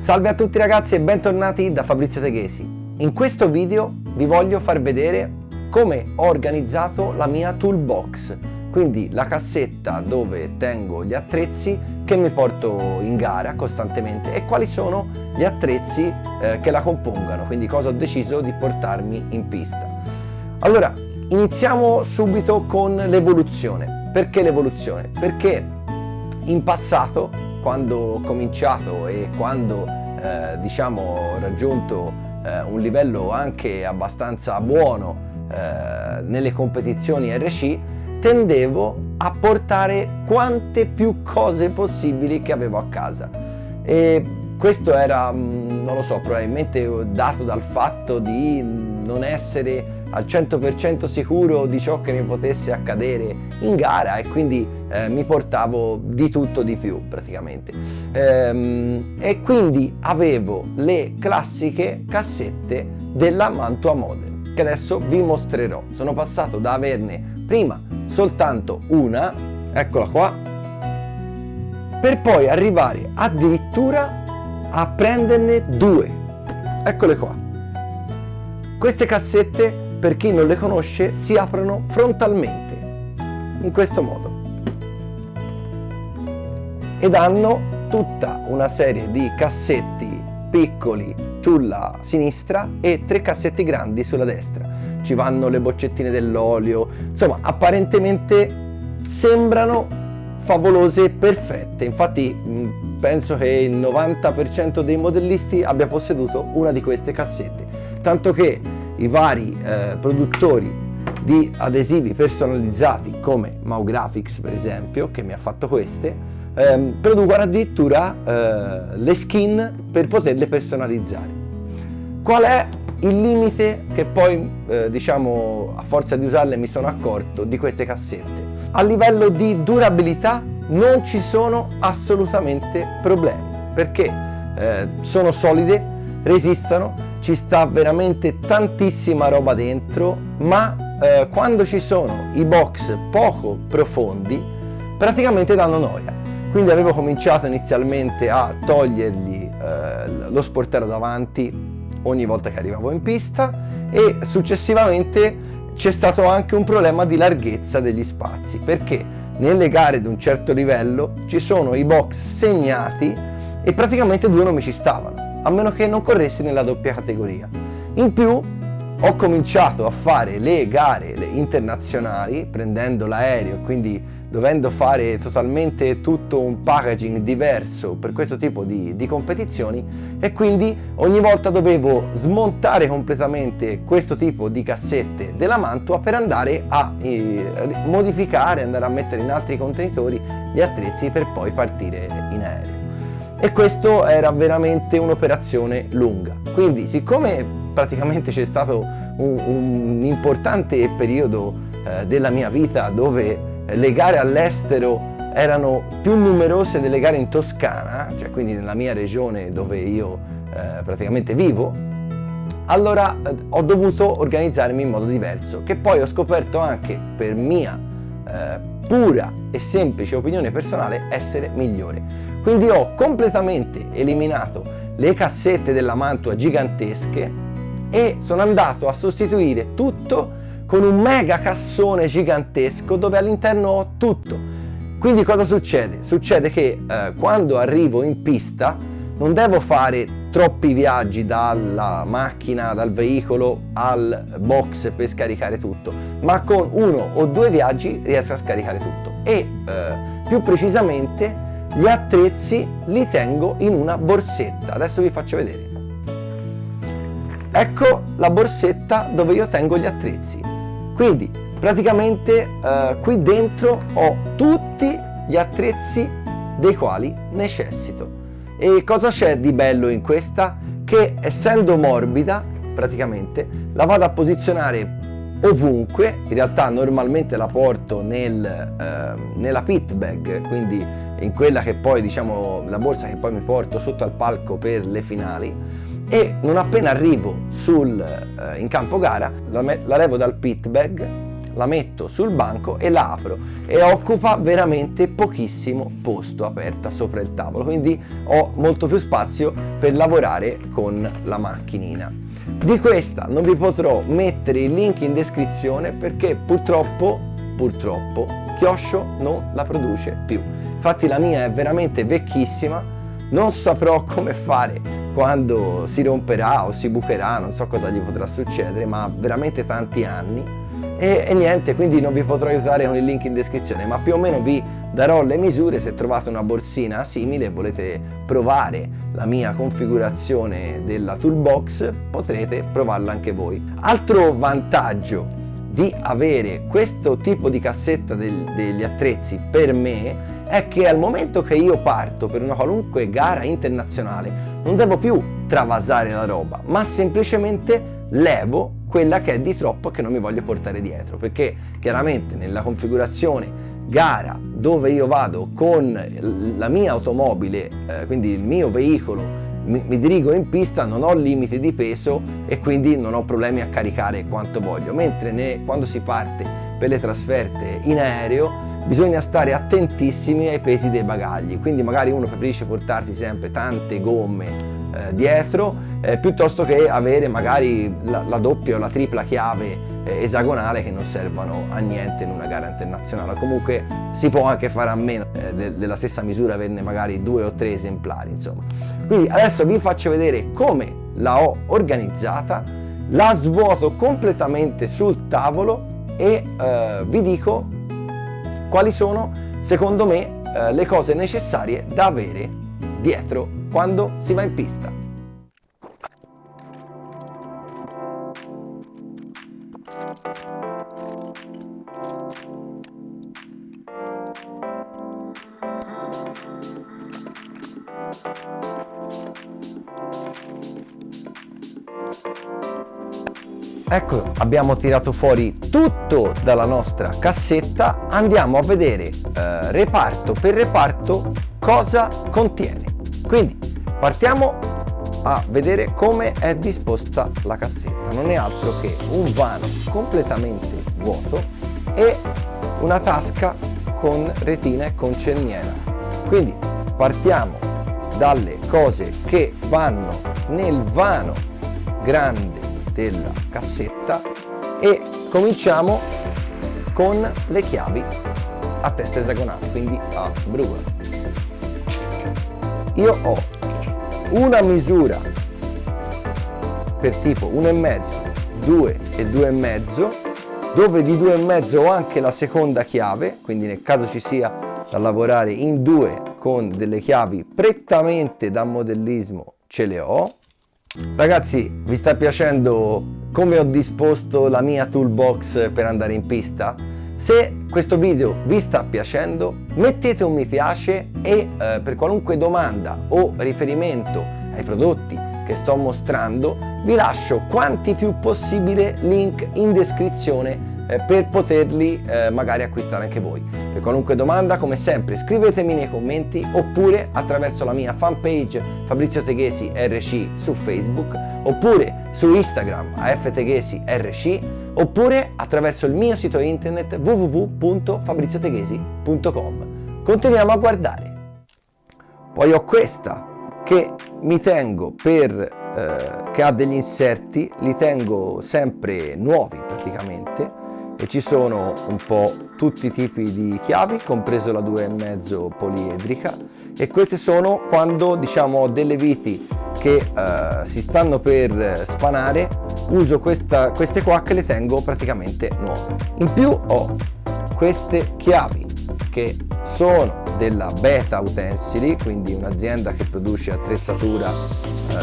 Salve a tutti ragazzi e bentornati da Fabrizio Teghesi. In questo video vi voglio far vedere come ho organizzato la mia toolbox, quindi la cassetta dove tengo gli attrezzi che mi porto in gara costantemente e quali sono gli attrezzi che la compongano, quindi cosa ho deciso di portarmi in pista. Allora, iniziamo subito con l'evoluzione. Perché l'evoluzione? Perché in passato, quando ho cominciato e quando ho raggiunto un livello anche abbastanza buono nelle competizioni RC, tendevo a portare quante più cose possibili che avevo a casa, e questo era, non lo so, probabilmente dato dal fatto di non essere al 100% sicuro di ciò che mi potesse accadere in gara, e quindi mi portavo di tutto di più praticamente, e quindi avevo le classiche cassette della Mantua Model che adesso vi mostrerò. Sono passato da averne prima soltanto una, eccola qua, per poi arrivare addirittura a prenderne due, eccole qua. Queste cassette, per chi non le conosce, si aprono frontalmente in questo modo ed hanno tutta una serie di cassetti piccoli sulla sinistra e 3 cassetti grandi sulla destra. Ci vanno le boccettine dell'olio, insomma apparentemente sembrano favolose e perfette. Infatti penso che il 90% dei modellisti abbia posseduto una di queste cassette, tanto che i vari produttori di adesivi personalizzati come Maugraphics, per esempio, che mi ha fatto queste, producono addirittura le skin per poterle personalizzare. Qual è il limite che poi a forza di usarle mi sono accorto di queste cassette? A livello di durabilità non ci sono assolutamente problemi, perché sono solide, resistono, ci sta veramente tantissima roba dentro, ma quando ci sono i box poco profondi praticamente danno noia. Quindi avevo cominciato inizialmente a togliergli lo sportello davanti ogni volta che arrivavo in pista, e successivamente c'è stato anche un problema di larghezza degli spazi, perché nelle gare di un certo livello ci sono i box segnati e praticamente 2 non mi ci stavano, a meno che non corressi nella doppia categoria. In più ho cominciato a fare le gare internazionali prendendo l'aereo, quindi dovendo fare totalmente tutto un packaging diverso per questo tipo di competizioni, e quindi ogni volta dovevo smontare completamente questo tipo di cassette della Mantua per andare a modificare, andare a mettere in altri contenitori gli attrezzi per poi partire in aereo. E questo era veramente un'operazione lunga. Quindi, siccome praticamente c'è stato un importante periodo della mia vita dove le gare all'estero erano più numerose delle gare in Toscana, cioè quindi nella mia regione dove io praticamente vivo, allora ho dovuto organizzarmi in modo diverso, che poi ho scoperto anche per mia pura e semplice opinione personale essere migliore. Quindi ho completamente eliminato le cassette della Mantua gigantesche e sono andato a sostituire tutto con un mega cassone gigantesco dove all'interno ho tutto. Quindi cosa succede? Succede che quando arrivo in pista non devo fare troppi viaggi dalla macchina, dal veicolo al box per scaricare tutto, ma con 1 o 2 viaggi riesco a scaricare tutto, e più precisamente gli attrezzi li tengo in una borsetta. Adesso vi faccio vedere. Ecco la borsetta dove io tengo gli attrezzi. Quindi praticamente qui dentro ho tutti gli attrezzi dei quali necessito. E cosa c'è di bello in questa? Che essendo morbida praticamente la vado a posizionare ovunque. In realtà normalmente la porto nella pit bag, quindi in quella che poi la borsa che poi mi porto sotto al palco per le finali, e non appena arrivo in campo gara la levo dal pit bag, la metto sul banco e la apro e occupa veramente pochissimo posto aperta sopra il tavolo, quindi ho molto più spazio per lavorare con la macchinina. Di questa non vi potrò mettere il link in descrizione perché purtroppo Kyosho non la produce più. Infatti la mia è veramente vecchissima, non saprò come fare quando si romperà o si bucherà, non so cosa gli potrà succedere, ma ha veramente tanti anni e niente, quindi non vi potrò aiutare con il link in descrizione, ma più o meno vi darò le misure. Se trovate una borsina simile e volete provare la mia configurazione della toolbox, potrete provarla anche voi. Altro vantaggio di avere questo tipo di cassetta degli attrezzi per me è che al momento che io parto per una qualunque gara internazionale non devo più travasare la roba, ma semplicemente levo quella che è di troppo che non mi voglio portare dietro, perché chiaramente nella configurazione gara dove io vado con la mia automobile, quindi il mio veicolo, mi dirigo in pista, non ho limiti di peso e quindi non ho problemi a caricare quanto voglio, mentre quando si parte per le trasferte in aereo bisogna stare attentissimi ai pesi dei bagagli, quindi magari uno preferisce portarsi sempre tante gomme dietro piuttosto che avere magari la doppia o la tripla chiave esagonale che non servono a niente in una gara internazionale. Comunque si può anche fare a meno della stessa misura, averne magari 2 o 3 esemplari, insomma. Quindi adesso vi faccio vedere come la ho organizzata, la svuoto completamente sul tavolo e vi dico quali sono secondo me le cose necessarie da avere dietro quando si va in pista. Ecco, abbiamo tirato fuori tutto dalla nostra cassetta, andiamo a vedere reparto per reparto cosa contiene. Quindi partiamo a vedere come è disposta la cassetta. Non è altro che un vano completamente vuoto e una tasca con retina e con cerniera. Quindi partiamo dalle cose che vanno nel vano grande della cassetta e cominciamo con le chiavi a testa esagonale, quindi a brugola. Io ho una misura per tipo 1,5, 2 e 2,5, dove di 2,5 ho anche la seconda chiave, quindi nel caso ci sia da lavorare in 2 con delle chiavi prettamente da modellismo ce le ho. Ragazzi, vi sta piacendo come ho disposto la mia toolbox per andare in pista? Se questo video vi sta piacendo, mettete un mi piace e per qualunque domanda o riferimento ai prodotti che sto mostrando vi lascio quanti più possibile link in descrizione per poterli magari acquistare anche voi. Per qualunque domanda, come sempre, scrivetemi nei commenti oppure attraverso la mia fanpage Fabrizio Teghesi RC su Facebook, oppure su Instagram afteghesi.rc, oppure attraverso il mio sito internet www.fabrizioteghesi.com. Continuiamo a guardare. Poi ho questa che mi tengo che ha degli inserti, li tengo sempre nuovi praticamente, e ci sono un po' tutti i tipi di chiavi, compreso la 2,5 poliedrica, e queste sono quando diciamo ho delle viti che si stanno per spanare, uso queste qua che le tengo praticamente nuove. In più ho queste chiavi che sono della Beta Utensili, quindi un'azienda che produce attrezzatura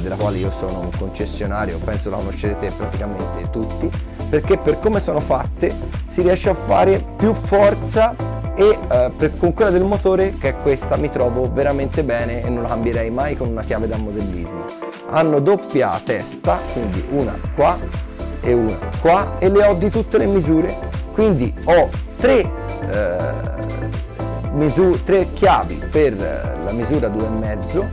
della quale io sono un concessionario, penso la conoscerete praticamente tutti, perché per come sono fatte si riesce a fare più forza e con quella del motore, che è questa, mi trovo veramente bene e non la cambierei mai con una chiave da modellismo. Hanno doppia testa, quindi una qua e una qua, e le ho di tutte le misure, quindi ho tre chiavi per la misura 2,5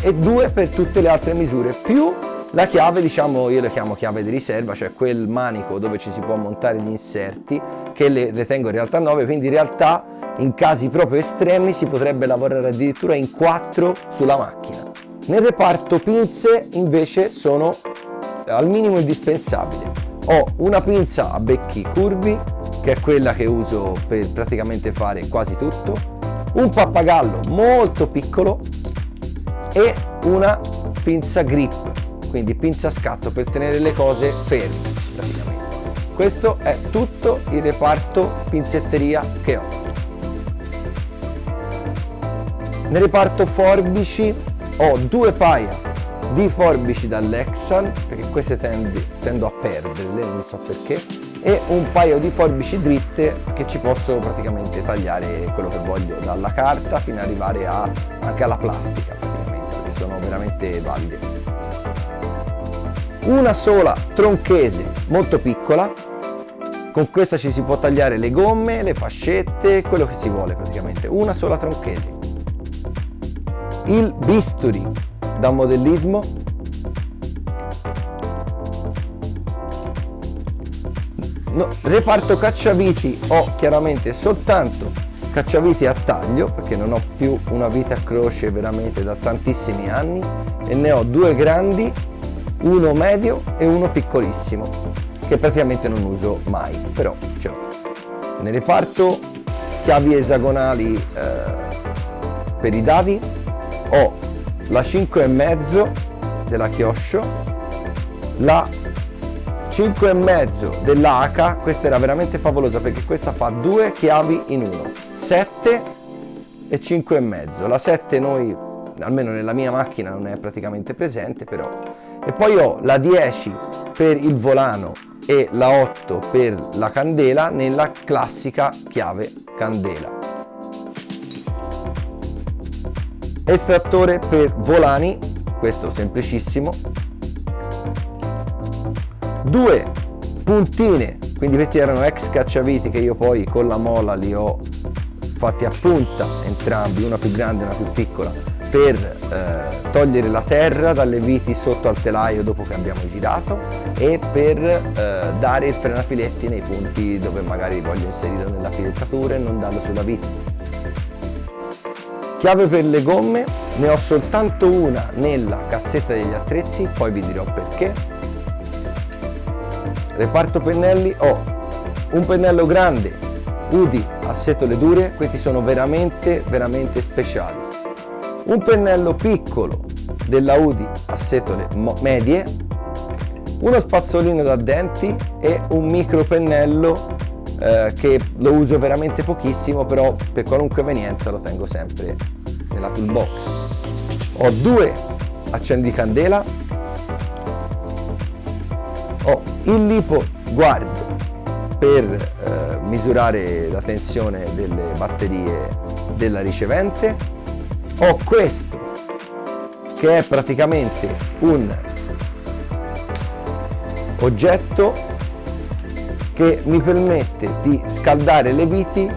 e 2 per tutte le altre misure, più La chiave, diciamo, io la chiamo chiave di riserva, cioè quel manico dove ci si può montare gli inserti, che le tengo in realtà 9, quindi in realtà in casi proprio estremi si potrebbe lavorare addirittura in 4 sulla macchina. Nel reparto pinze invece sono al minimo indispensabile. Ho una pinza a becchi curvi, che è quella che uso per praticamente fare quasi tutto, un pappagallo molto piccolo e una pinza grip, quindi pinza a scatto per tenere le cose ferme praticamente. Questo è tutto il reparto pinzetteria che ho. Nel reparto forbici ho 2 paia di forbici da Lexan, perché queste tendo a perderle, non so perché, e un paio di forbici dritte che ci posso praticamente tagliare quello che voglio, dalla carta fino ad arrivare anche alla plastica praticamente, perché sono veramente valide. Una sola tronchese molto piccola, con questa ci si può tagliare le gomme, le fascette, quello che si vuole praticamente, una sola tronchese. Il bisturi da modellismo, reparto cacciaviti ho chiaramente soltanto cacciaviti a taglio, perché non ho più una vite a croce veramente da tantissimi anni, e ne ho 2 grandi, uno medio e uno piccolissimo, che praticamente non uso mai, però ce l'ho. Nel reparto chiavi esagonali per i dadi ho la 5,5 della Kyosho, la 5,5 dell'Aka, questa era veramente favolosa perché questa fa 2 chiavi in uno, 7 e 5,5. La 7 noi, almeno nella mia macchina, non è praticamente presente però. E poi ho la 10 per il volano e la 8 per la candela nella classica chiave candela. Estrattore per volani, questo semplicissimo, 2 puntine, quindi questi erano ex cacciaviti che io poi con la mola li ho fatti a punta entrambi, una più grande e una più piccola, per togliere la terra dalle viti sotto al telaio dopo che abbiamo girato e per dare il frenafiletti nei punti dove magari voglio inserirlo nella filettatura e non darlo sulla vite. Chiave per le gomme, ne ho soltanto una nella cassetta degli attrezzi, poi vi dirò perché. Reparto pennelli ho un pennello grande UDI a setole dure, questi sono veramente speciali. Un pennello piccolo della UDI a setole medie, uno spazzolino da denti e un micro pennello che lo uso veramente pochissimo, però per qualunque evenienza lo tengo sempre nella toolbox. Ho 2 accendicandela, ho il lipo guard per misurare la tensione delle batterie della ricevente, ho questo che è praticamente un oggetto che mi permette di scaldare le viti.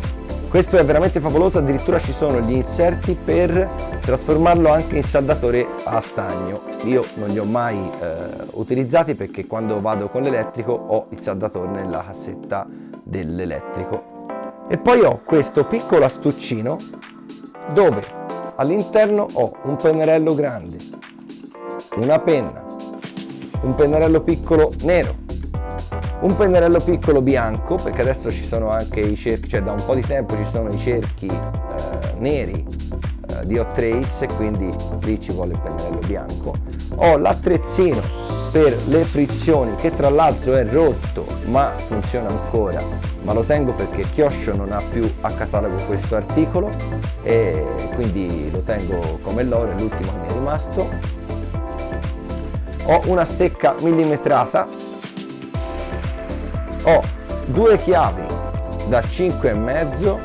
Questo è veramente favoloso, addirittura ci sono gli inserti per trasformarlo anche in saldatore a stagno. Io non li ho mai utilizzati perché quando vado con l'elettrico ho il saldatore nella cassetta dell'elettrico. E poi ho questo piccolo astuccino dove all'interno ho un pennarello grande, una penna, un pennarello piccolo nero, un pennarello piccolo bianco, perché adesso ci sono anche i cerchi, cioè da un po' di tempo ci sono i cerchi neri di hot trace, e quindi lì ci vuole il pennarello bianco. Ho l'attrezzino per le frizioni, che tra l'altro è rotto ma funziona ancora, ma lo tengo perché Kyosho non ha più a catalogo questo articolo e quindi lo tengo come loro, è l'ultimo che mi è rimasto. Ho una stecca millimetrata, ho 2 chiavi da 5,5,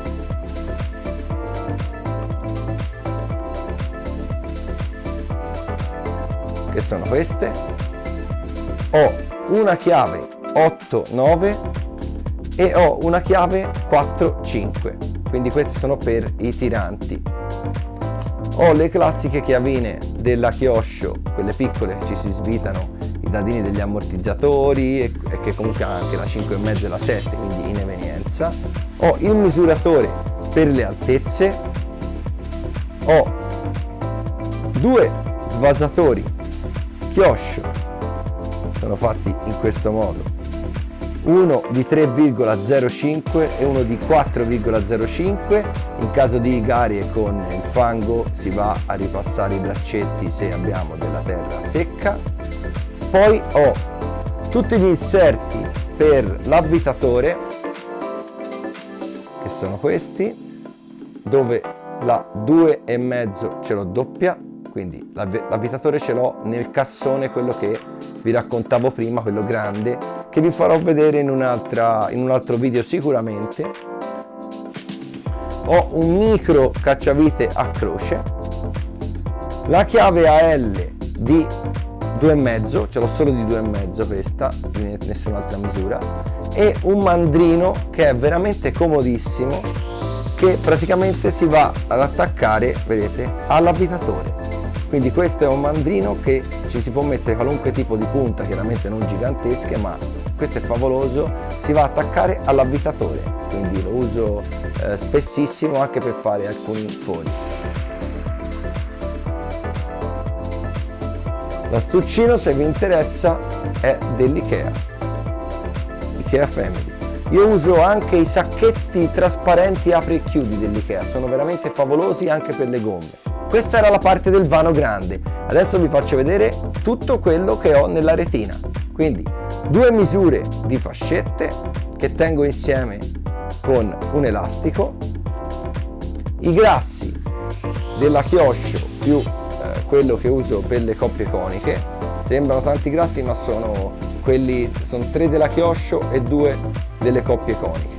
che sono queste, ho una chiave 8,9 e ho una chiave 4,5, quindi questi sono per i tiranti. Ho le classiche chiavine della Kyosho, quelle piccole che ci si svitano dadini degli ammortizzatori e che comunque ha anche la 5,5 e la 7, quindi in evenienza. Ho il misuratore per le altezze, ho due svasatori chioscio, sono fatti in questo modo, uno di 3,05 e uno di 4,05. In caso di garie con il fango si va a ripassare i braccetti se abbiamo della terra secca. Poi ho tutti gli inserti per l'avvitatore, che sono questi, dove la 2,5 ce l'ho doppia, quindi l'avvitatore ce l'ho nel cassone, quello che vi raccontavo prima, quello grande, che vi farò vedere in un altro video sicuramente. Ho un micro cacciavite a croce, la chiave AL di 2,5, ce l'ho solo di 2,5 questa, di nessun'altra misura, e un mandrino che è veramente comodissimo, che praticamente si va ad attaccare, vedete, all'avvitatore. Quindi questo è un mandrino che ci si può mettere qualunque tipo di punta, chiaramente non gigantesche, ma questo è favoloso, si va a attaccare all'avvitatore, quindi lo uso spessissimo anche per fare alcuni fori. L'astuccino, se vi interessa, è dell'Ikea, Ikea Family. Io uso anche i sacchetti trasparenti apri e chiudi dell'Ikea, sono veramente favolosi anche per le gomme. Questa era la parte del vano grande, adesso vi faccio vedere tutto quello che ho nella retina. Quindi 2 misure di fascette che tengo insieme con un elastico, i grassi della chioscio più quello che uso per le coppie coniche. Sembrano tanti grassi, ma sono 3 della chioscio e 2 delle coppie coniche.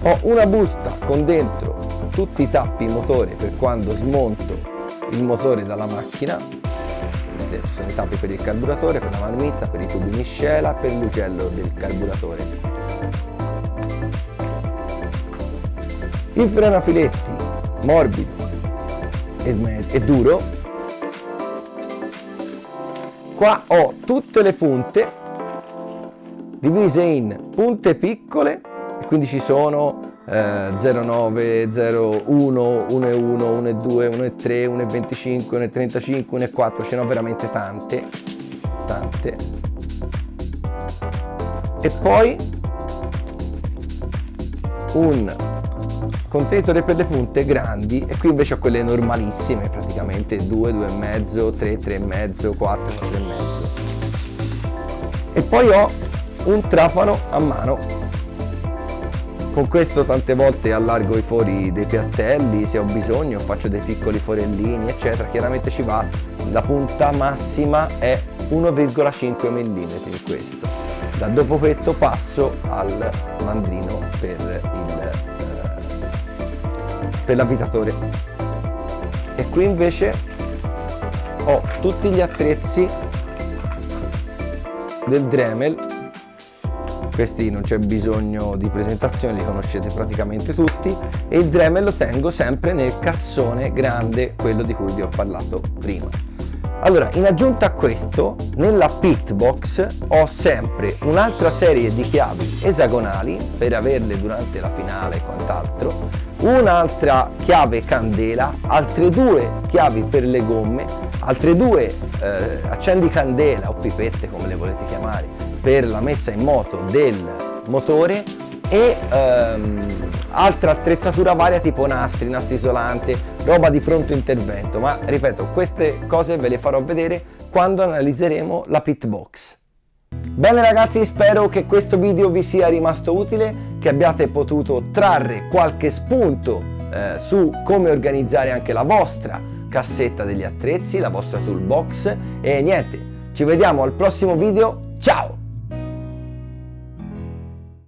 Ho una busta con dentro tutti i tappi motore per quando smonto il motore dalla macchina. Sono i tappi per il carburatore, per la marmitta, per i tubi miscela, per l'ugello del carburatore. Il frenafiletti morbido e duro. Qua ho tutte le punte divise in punte piccole, e quindi ci sono 0,9, 0,1, 1,1, 1,2, 1,3, 1,25, 1,35, 1,4, ce ne ho veramente tante. E poi un contenitore per le punte grandi, e qui invece ho quelle normalissime, praticamente 2, 2,5, 3, 3,5, 4, 4,5. E poi ho un trapano a mano. Con questo tante volte allargo i fori dei piattelli, se ho bisogno faccio dei piccoli forellini eccetera. Chiaramente ci va, la punta massima è 1,5 mm in questo. Da dopo questo passo al mandrino per l'avvitatore. E qui invece ho tutti gli attrezzi del Dremel. Questi non c'è bisogno di presentazione, li conoscete praticamente tutti, e il Dremel lo tengo sempre nel cassone grande, quello di cui vi ho parlato prima. Allora, in aggiunta a questo, nella pit box ho sempre un'altra serie di chiavi esagonali per averle durante la finale e quant'altro, un'altra chiave candela, altre 2 chiavi per le gomme, altre 2 accendicandela o pipette, come le volete chiamare, per la messa in moto del motore, e altra attrezzatura varia tipo nastri isolante, roba di pronto intervento. Ma ripeto, queste cose ve le farò vedere quando analizzeremo la pit box. Bene ragazzi, spero che questo video vi sia rimasto utile, che abbiate potuto trarre qualche spunto su come organizzare anche la vostra cassetta degli attrezzi, la vostra toolbox. E niente, ci vediamo al prossimo video, ciao!